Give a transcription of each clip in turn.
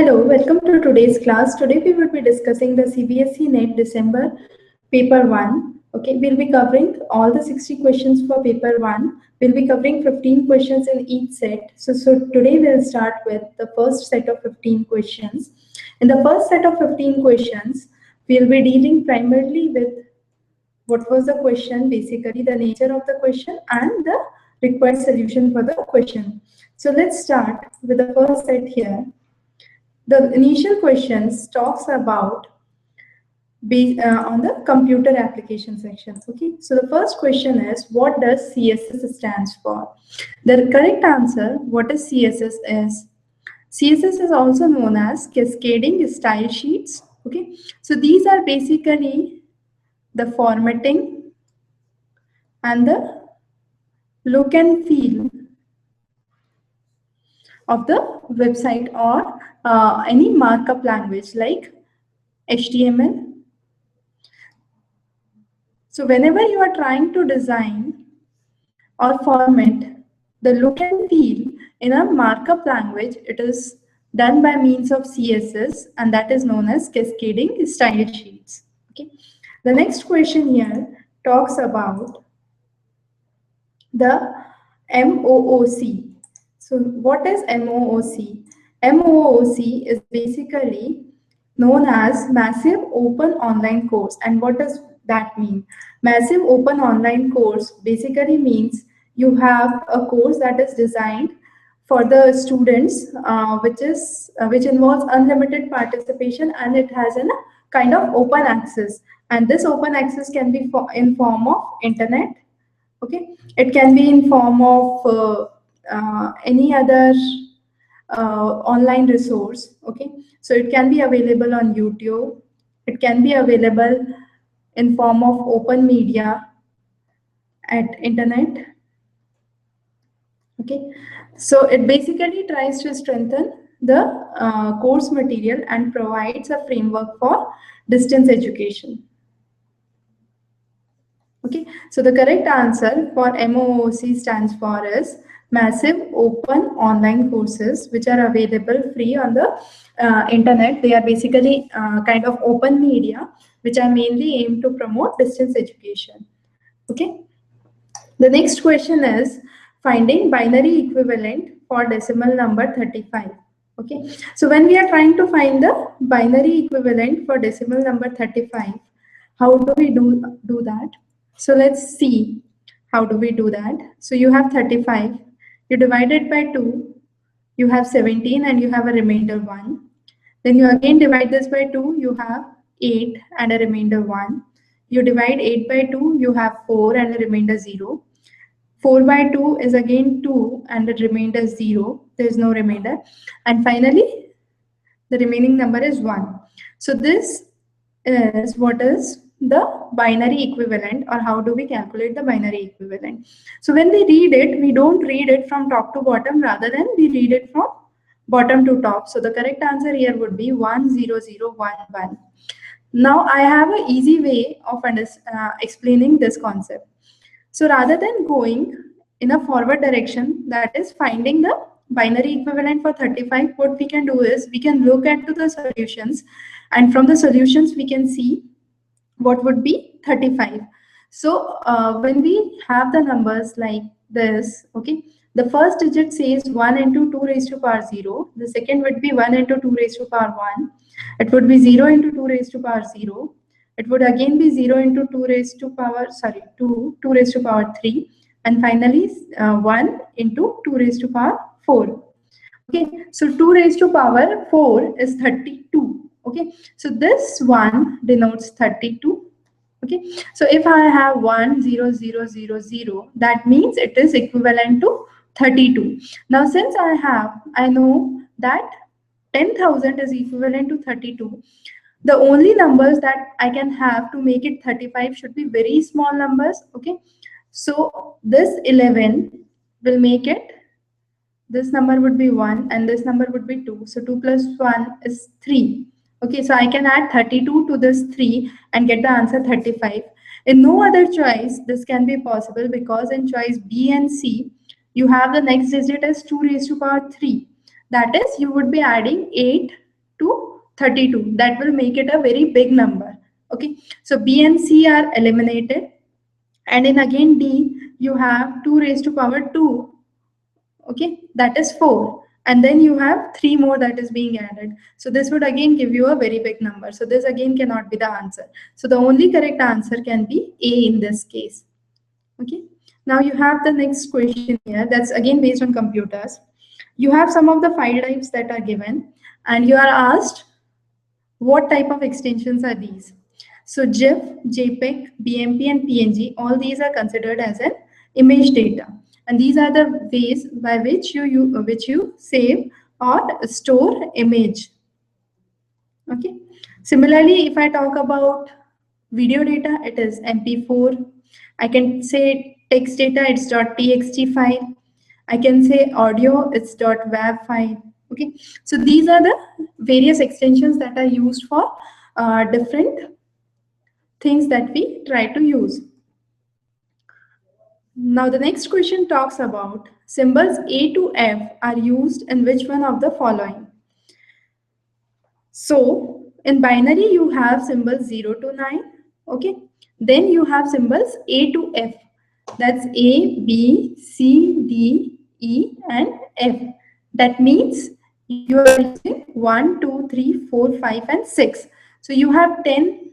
Hello, welcome to today's class. Today we will be discussing the CBSE NET December paper 1. Okay, we'll be covering all the 60 questions for paper 1. We'll be covering 15 questions in each set. So today we'll start with the first set of 15 questions. In the first set of 15 questions, we'll be dealing primarily with what was the question, basically the nature of the question and the required solution for the question. So let's start with the first set here. The initial questions talks about on the computer application section. Okay, so the first question is, what does CSS stands for? The correct answer, what is CSS is, CSS is also known as cascading style sheets. Okay, so these are basically the formatting and the look and feel of the website or any markup language like HTML. So whenever you are trying to design or format the look and feel in a markup language, it is done by means of CSS, and that is known as cascading style sheets. Okay. The next question here talks about the MOOC. So what is MOOC? MOOC is basically known as Massive Open Online Course. And what does that mean? Massive Open Online Course basically means you have a course that is designed for the students, which involves unlimited participation, and it has a kind of open access. And this open access can be in form of internet. Okay, it can be in form of any other online resource. Okay, so it can be available on YouTube. It can be available in form of open media at internet. Okay, so it basically tries to strengthen the course material and provides a framework for distance education. Okay, so the correct answer for MOOC stands for is Massive Open Online Courses, which are available free on the internet. They are basically kind of open media, which are mainly aimed to promote distance education. Okay, the next question is finding binary equivalent for decimal number 35. Okay, so when we are trying to find the binary equivalent for decimal number 35, how do we do that? So let's see how do we do that. So you have 35, you divide it by 2, you have 17 and you have a remainder 1. Then you again divide this by 2, you have 8 and a remainder 1. You divide 8 by 2, you have 4 and a remainder 0. 4 by 2 is again 2 and the remainder 0. There is no remainder. And finally, the remaining number is 1. So this is what is the binary equivalent, or how do we calculate the binary equivalent. So when we read it, we don't read it from top to bottom, rather than we read it from bottom to top. So the correct answer here would be 10011. Now I have an easy way of explaining this concept. So rather than going in a forward direction, that is finding the binary equivalent for 35, what we can do is we can look at the solutions, and from the solutions we can see what would be 35. So when we have the numbers like this, okay, the first digit says 1 into 2 raised to power 0. The second would be 1 into 2 raised to power 1. It would be 0 into 2 raised to power 0. It would again be 0 into 2 raised to power, 2 raised to power 3. And finally 1 into 2 raised to power 4. Okay, so 2 raised to power 4 is 32. Okay, so this one denotes 32. Okay, so if I have 1 0 0 0 0, that means it is equivalent to 32. Now since I know that 10,000 is equivalent to 32, the only numbers that I can have to make it 35 should be very small numbers. Okay, so this 11 will make it, this number would be 1 and this number would be 2. So 2 plus 1 is 3. Okay, so I can add 32 to this 3 and get the answer 35. In no other choice, this can be possible, because in choice B and C, you have the next digit as 2 raised to power 3. That is, you would be adding 8 to 32. That will make it a very big number. Okay, so B and C are eliminated, and in again D you have 2 raised to power 2. Okay, that is 4, and then you have 3 more that is being added. So this would again give you a very big number. So this again cannot be the answer. So the only correct answer can be A in this case. Okay, now you have the next question here. That's again based on computers. You have some of the file types that are given, and you are asked what type of extensions are these. So GIF, JPEG, BMP, and PNG, all these are considered as an image data, and these are the ways by which you save or store image. Okay. Similarly, if I talk about video data, it is MP4. I can say text data, it's .txt file. I can say audio, it's .wav file. Okay, so these are the various extensions that are used for different things that we try to use. Now the next question talks about symbols A to F are used in which one of the following. So in binary you have symbols 0 to 9. Okay, then you have symbols A to F. That's A, B, C, D, E, and F. That means you are using 1, 2, 3, 4, 5, and 6. So you have 10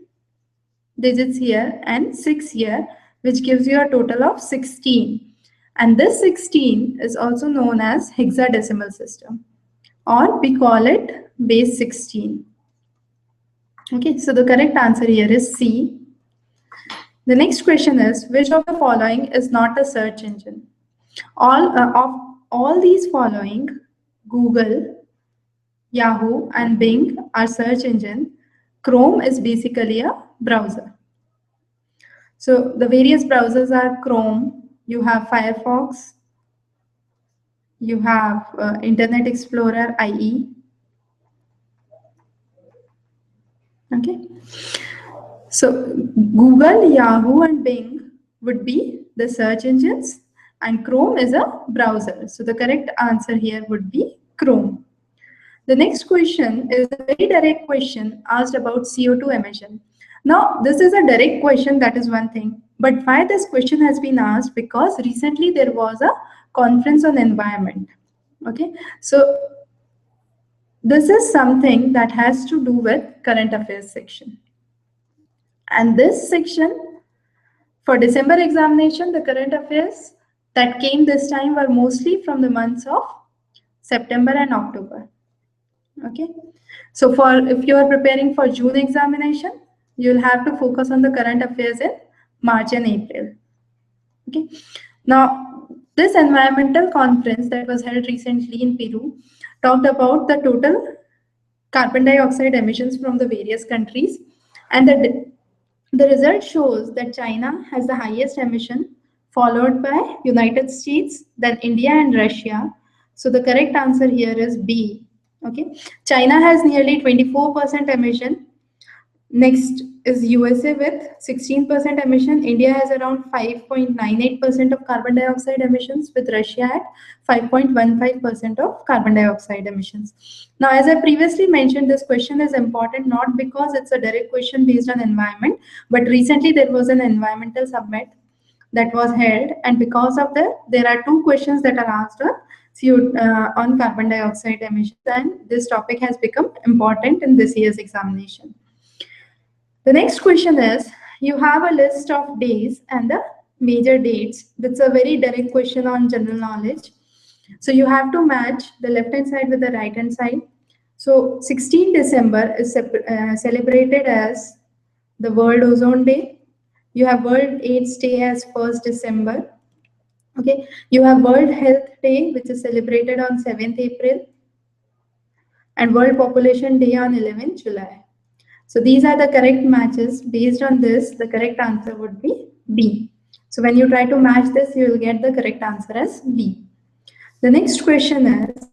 digits here and 6 here, which gives you a total of 16. And this 16 is also known as hexadecimal system, or we call it base 16. Okay, so the correct answer here is C. The next question is, which of the following is not a search engine? Of all these following, Google, Yahoo, and Bing are search engine. Chrome is basically a browser. So the various browsers are Chrome, you have Firefox, you have Internet Explorer, IE. Okay. So Google, Yahoo, and Bing would be the search engines, and Chrome is a browser. So the correct answer here would be Chrome. The next question is a very direct question asked about CO2 emission. Now, this is a direct question, that is one thing. But why this question has been asked? Because recently there was a conference on environment. Okay, so this is something that has to do with current affairs section. And this section, for December examination, the current affairs that came this time were mostly from the months of September and October. Okay, so if you are preparing for June examination, you'll have to focus on the current affairs in March and April. Okay, now this environmental conference that was held recently in Peru talked about the total carbon dioxide emissions from the various countries, and the result shows that China has the highest emission, followed by United States, then India and Russia. So the correct answer here is B. Okay, China has nearly 24% emission. Next is USA with 16% emission. India has around 5.98% of carbon dioxide emissions, with Russia at 5.15% of carbon dioxide emissions. Now, as I previously mentioned, this question is important not because it's a direct question based on environment, but recently there was an environmental summit that was held, and because of that, there are 2 questions that are asked on carbon dioxide emissions, and this topic has become important in this year's examination. The next question is, you have a list of days and the major dates. That's a very direct question on general knowledge. So you have to match the left hand side with the right hand side. So 16 December is celebrated as the World Ozone Day. You have World AIDS Day as 1st December. Okay, you have World Health Day, which is celebrated on 7th April, and World Population Day on 11th July. So these are the correct matches. Based on this, the correct answer would be B. So when you try to match this, you will get the correct answer as B. The next question is,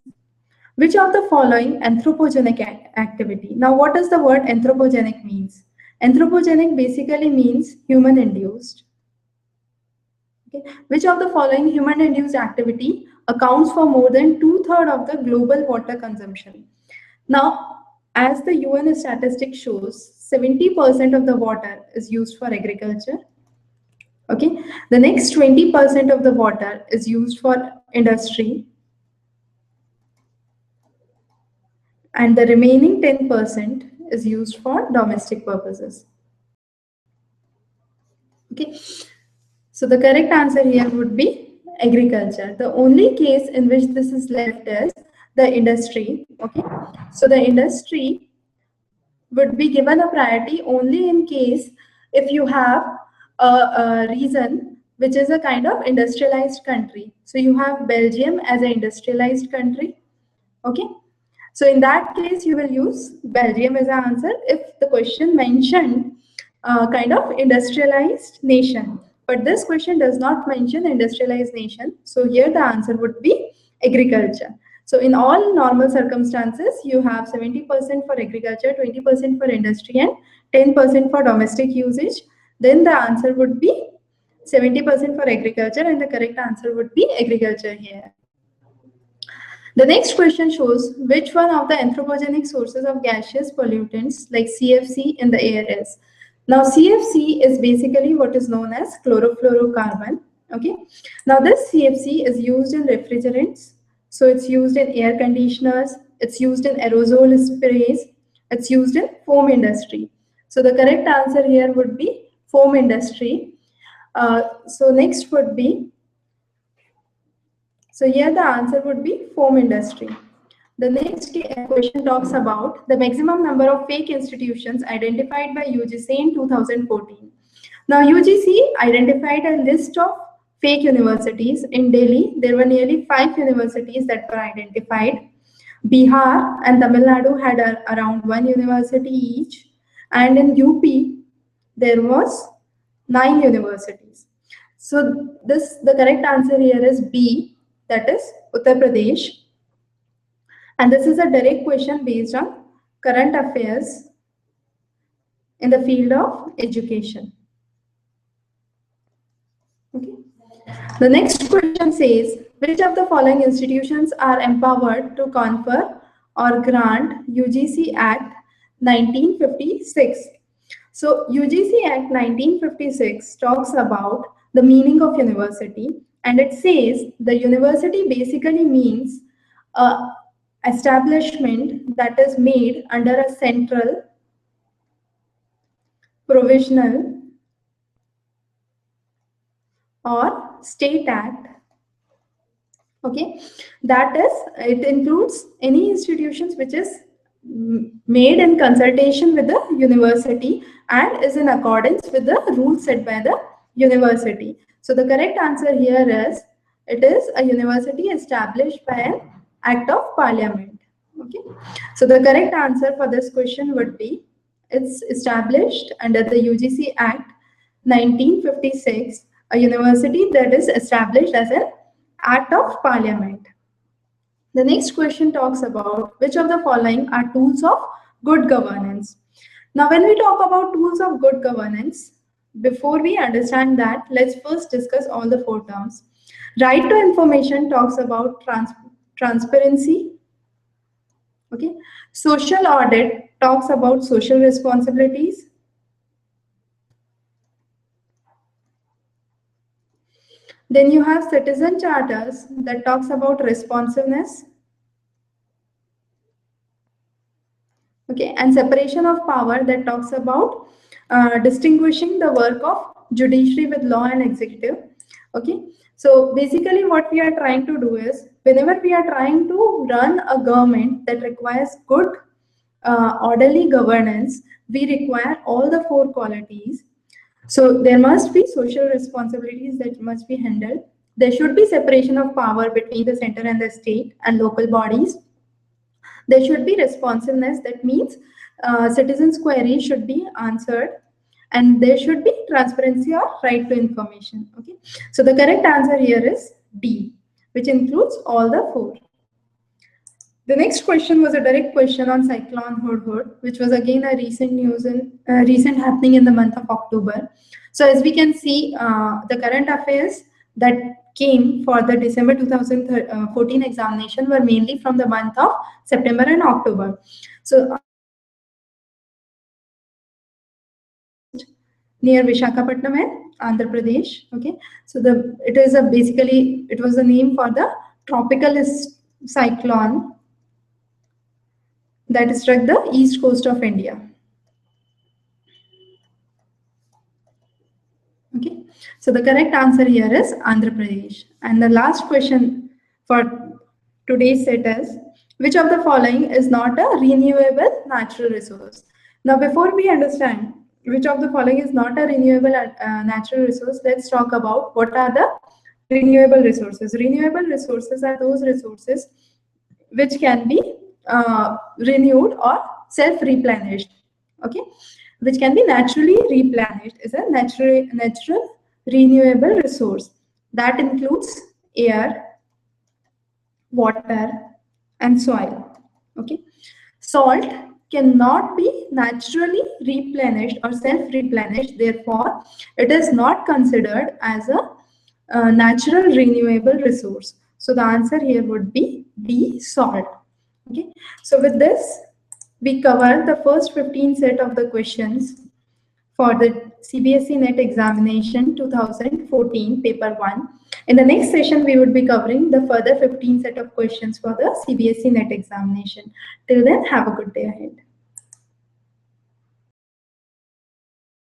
which of the following anthropogenic activity? Now, what does the word anthropogenic means? Anthropogenic basically means human induced. Okay. Which of the following human induced activity accounts for more than 2/3 of the global water consumption? Now, As the UN statistic shows, 70% of the water is used for agriculture. Okay, the next 20% of the water is used for industry, and the remaining 10% is used for domestic purposes. Okay, so the correct answer here would be agriculture. The only case in which this is left is the industry. Okay, so the industry would be given a priority only in case if you have a region which is a kind of industrialized country. So you have Belgium as an industrialized country. Okay, so in that case you will use Belgium as an answer if the question mentioned kind of industrialized nation, but this question does not mention industrialized nation, so here the answer would be agriculture. So in all normal circumstances, you have 70% for agriculture, 20% for industry, and 10% for domestic usage. Then the answer would be 70% for agriculture, and the correct answer would be agriculture here. The next question shows which one of the anthropogenic sources of gaseous pollutants like CFC in the air is. Now CFC is basically what is known as chlorofluorocarbon. Okay. Now this CFC is used in refrigerants. So it's used in air conditioners, it's used in aerosol sprays, it's used in foam industry. So the correct answer here would be foam industry. So next would be, so here the answer would be foam industry. The next question talks about the maximum number of fake institutions identified by UGC in 2014. Now UGC identified a list of fake universities. In Delhi, there were nearly 5 universities that were identified. Bihar and Tamil Nadu had around 1 university each. And in UP, there was 9 universities. So the correct answer here is B, that is Uttar Pradesh. And this is a direct question based on current affairs in the field of education. Okay. The next question says, which of the following institutions are empowered to confer or grant UGC Act 1956? So UGC Act 1956 talks about the meaning of university, and it says the university basically means a establishment that is made under a central, provisional, or state act. Okay, that is, it includes any institutions which is made in consultation with the university and is in accordance with the rules set by the university. So the correct answer here is, it is a university established by an act of parliament. Okay, so the correct answer for this question would be, it's established under the UGC Act 1956, a university that is established as an act of parliament. The next question talks about which of the following are tools of good governance. Now, when we talk about tools of good governance, before we understand that, let's first discuss all the 4 terms. Right to information talks about transparency. Okay. Social audit talks about social responsibilities. Then you have citizen charters that talks about responsiveness. Okay, and separation of power that talks about distinguishing the work of judiciary with law and executive. Okay, so basically what we are trying to do is, whenever we are trying to run a government that requires good orderly governance, we require all the 4 qualities. So there must be social responsibilities that must be handled. There should be separation of power between the center and the state and local bodies. There should be responsiveness, that means citizens' queries should be answered, and there should be transparency or right to information. Okay, so the correct answer here is D, which includes all the 4. The next question was a direct question on Cyclone Hudhud, which was again a recent news and recent happening in the month of October. So as we can see, the current affairs that came for the December 2014 examination were mainly from the month of September and October. So near Vishakhapatnam and Andhra Pradesh. Okay, so it is basically it was the name for the tropical cyclone that struck the east coast of India. Okay, so the correct answer here is Andhra Pradesh. And the last question for today's set is, which of the following is not a renewable natural resource? Now, before we understand which of the following is not a renewable natural resource, let's talk about what are the renewable resources. Renewable resources are those resources which can be renewed or self-replenished. Okay, which can be naturally replenished is a natural renewable resource that includes air, water, and soil. Okay, salt cannot be naturally replenished or self-replenished, therefore it is not considered as a natural renewable resource. So the answer here would be D, salt. Okay, so with this we covered the first 15 set of the questions for the CBSE NET examination 2014 paper 1. In the next session, we would be covering the further 15 set of questions for the CBSE NET examination. Till then, have a good day ahead.